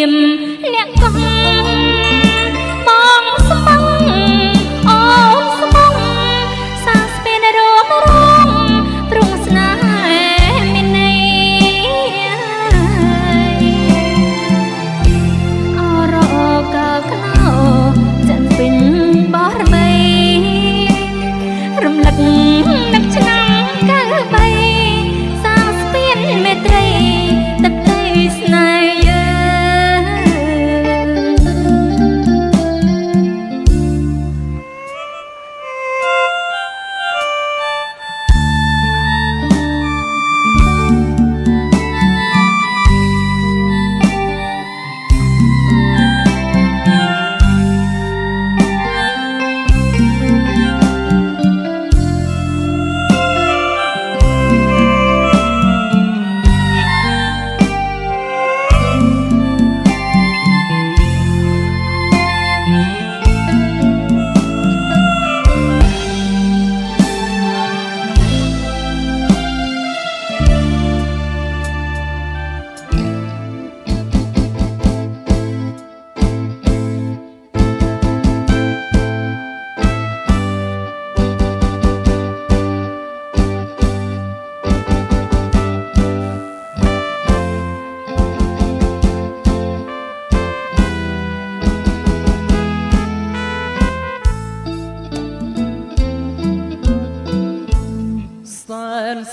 មអ្នកកងបងស្មងអូនស្មងសាស្ពេនរមរងទ្រង់ស្នេហ៍មានន័យអរកក្លោចិនពេញបរមីរំលឹកនឹកឆ្នាំ93សាស្ពានមេត្រីទឹកដីស្នេហ៍យើង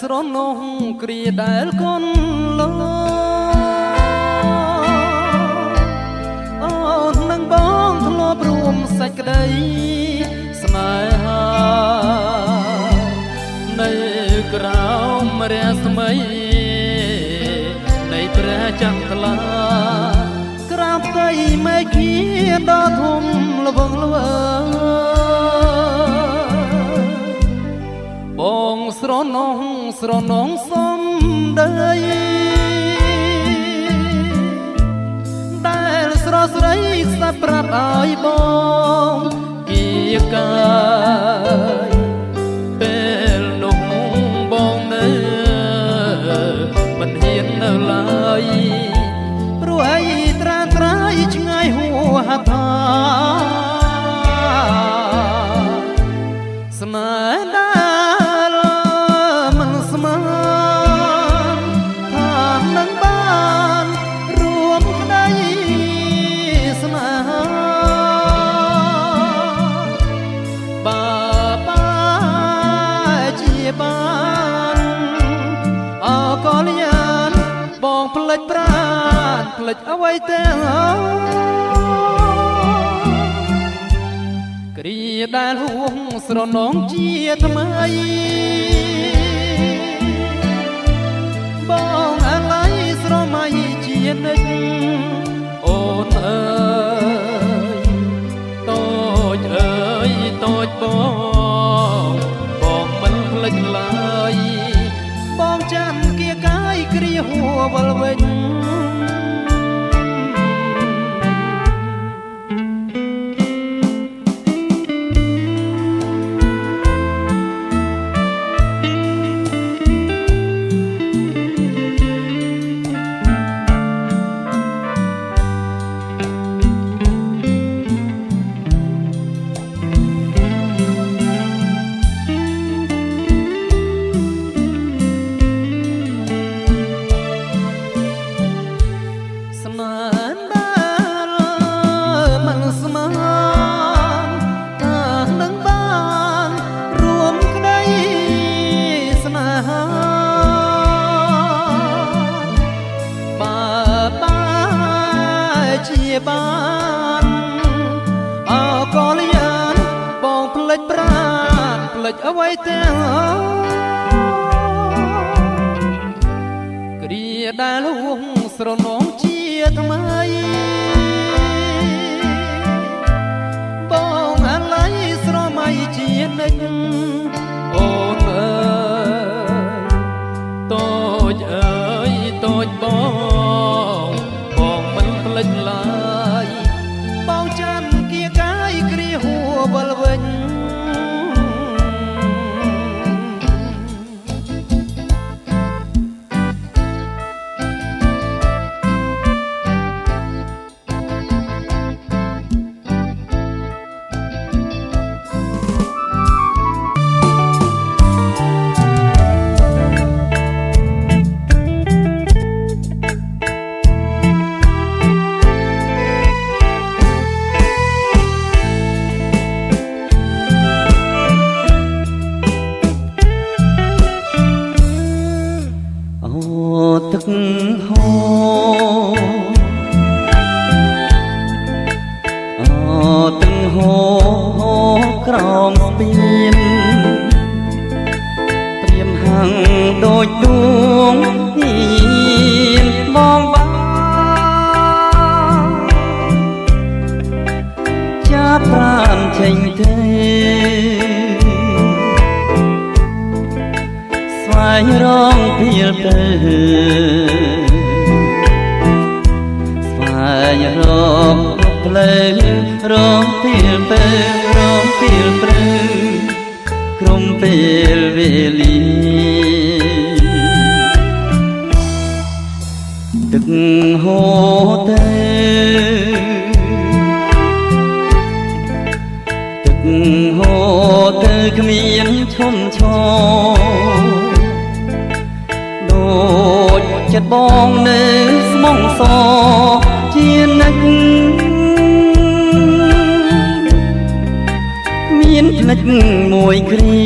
ស្រនងគ្រាដែលកូនលអូននឹងបងធ្លាប់រួមសេចក្តីស្នេហានៅក្រោមរាស្មីនៃព្រះចន្ទថ្លាក្រោមផ្ទៃមេឃាដ៏ធំល្វឹងល្វើបងស្រនងសំដីដែលស្រស់ស្រីខ្សែប្រាប់ឲ្យបងគៀកាយពេលនោះបងនៅមិនហ៊ាននៅឡើយព្រោះឯត្រាត្រៃឆ្ងាយហួហថាស្នេហ៍ផ្លេចអ្វីទាំងគ្រាដែលហួងស្រនងជាថ្មីបងអាឡ័យស្រមៃជានិច្ចអូនអើយតូចអើយតូចបងមិនភ្លេចឡើយបងច័ន្ទគៀកាយគ្រាហួវល់វិញបានអកលយានបងភ្លេចប្រាណភ្លេចអ្វីទាំងគ្រាដែលហួងស្រនងជាថ្មីបងអាឡ័យស្រមៃជានិច្ចអូនអើយតូចអើយតូចបងមិនភ្លេចឡើយបងច័ន្ទគៀកាយគ្រាហួវល់វិញ ស្ ទឹកហូរទឹកហូរក្រោមស្ពានព្រាមហាំងដូចដួងហ៊ានបងបានចាប់ប្រាណចេញទេស្វែងរកពីលទៅស្វែងរកផ្លូវរកពីលទៅរកពីលព្រឹងក្រុមពេលវេលាទឹកហូរទៅទឹកហូរទៅគ្មានឈុំឈរដូចចិត្តបងនៅស្មងសជានឹកមានភ្នែកមួយគ្រា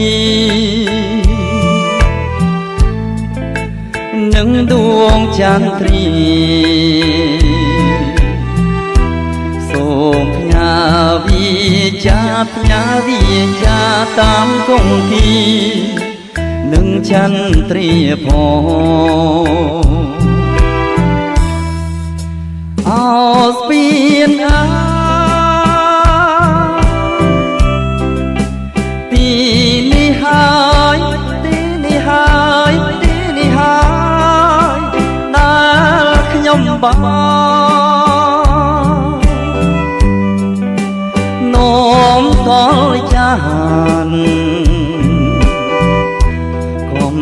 នឹងដួងចន្ទ្រាសូមផ្ញើវិជាផ្ញើវិជាតាមគង្គានឹងចន្ទ្រាផងអោស្ពានទីនេះហើយទីនេះហើយទីនេះហើយដែលខ្ញុំបាននោមកលចានកុំ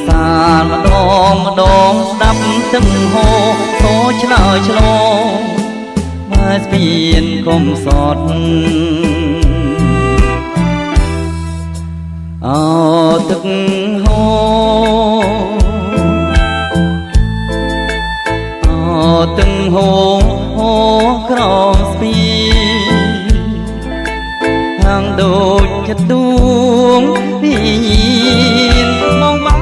សាលម្ដងស្ដាប់ទឹកហូរសូឆ្លើយឆ្លងបើស្ពានកុំសត់អោទឹកហូរអោទឹកហូរហូរក្រោមស្ពានហាងដូចចិត្តដួងពីមកបាន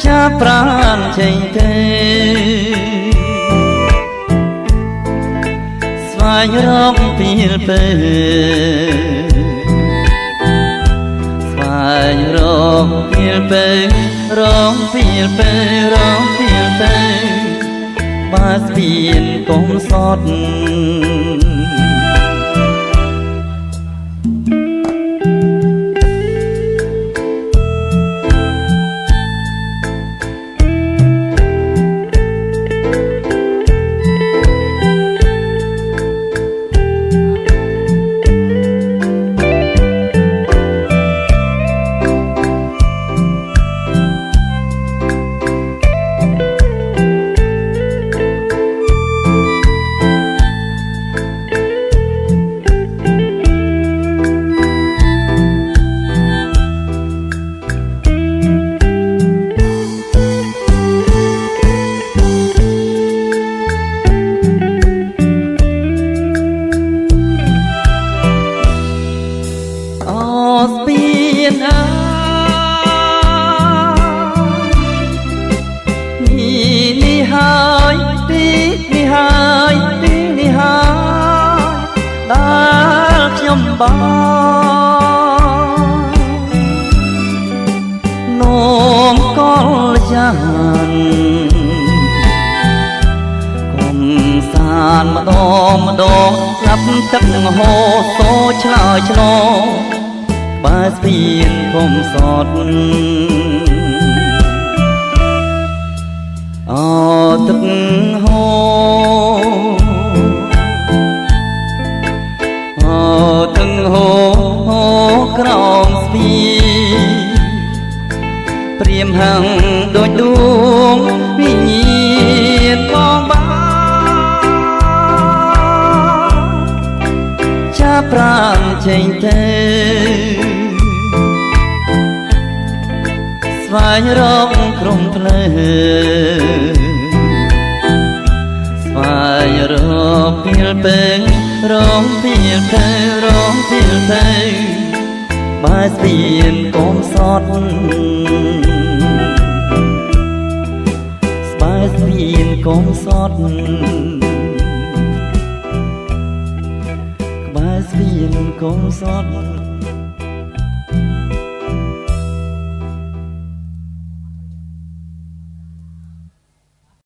ចាប់ប្រាណចេញទេស្វែងរកពីលទៅស្វែងរកពីលទៅរកពីលទៅរកពីលទៅបើស្ពានកុំសត់ស្ពាននេះហើយទីនេះហើយទីនេះហើយដែលខ្ញុំបាននោមកលចានកុំសានម្ដងស្លាប់ទឹកនឹងហូរសូឆ្លើយឆ្លងបើស្ពានកុំសត់អោទឹកហូរអោទឹកហូរក្រោមស្ពានព្រាមហាំងដូចដួងវិញ្ញាណបងបានចាប់ប្រាណចេញទៅស្វែងរកក្រុមភ្លើស្វែងរកពីលពេងរងពីលទៅរងពីលទៅ bài biển com sót bài biển com sót bài biển com sót